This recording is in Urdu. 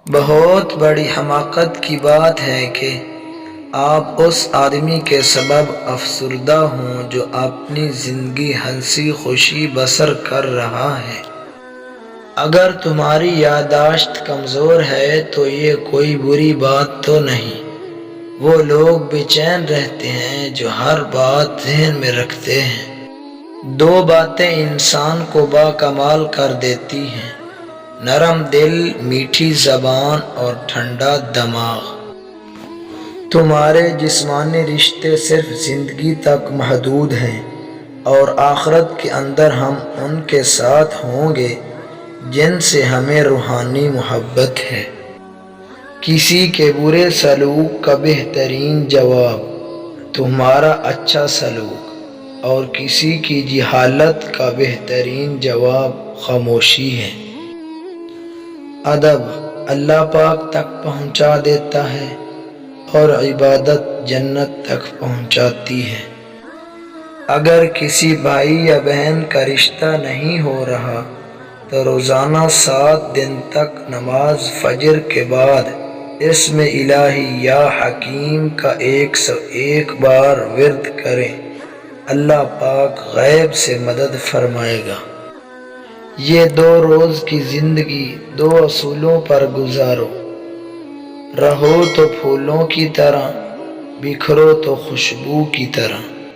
بہت بڑی حماقت کی بات ہے کہ آپ اس آدمی کے سبب افسردہ ہوں جو اپنی زندگی ہنسی خوشی بسر کر رہا ہے۔ اگر تمہاری یادداشت کمزور ہے تو یہ کوئی بری بات تو نہیں۔ وہ لوگ بے چین رہتے ہیں جو ہر بات ذہن میں رکھتے ہیں۔ دو باتیں انسان کو باکمال کر دیتی ہیں: نرم دل، میٹھی زبان اور ٹھنڈا دماغ۔ تمہارے جسمانی رشتے صرف زندگی تک محدود ہیں، اور آخرت کے اندر ہم ان کے ساتھ ہوں گے جن سے ہمیں روحانی محبت ہے۔ کسی کے برے سلوک کا بہترین جواب تمہارا اچھا سلوک، اور کسی کی جہالت کا بہترین جواب خاموشی ہے۔ ادب اللہ پاک تک پہنچا دیتا ہے اور عبادت جنت تک پہنچاتی ہے۔ اگر کسی بھائی یا بہن کا رشتہ نہیں ہو رہا تو روزانہ 7 دن تک نماز فجر کے بعد اسم الہی یا حکیم کا 101 بار ورد کریں، اللہ پاک غیب سے مدد فرمائے گا۔ یہ 2 روز کی زندگی 2 اصولوں پر گزارو: رہو تو پھولوں کی طرح، بکھرو تو خوشبو کی طرح۔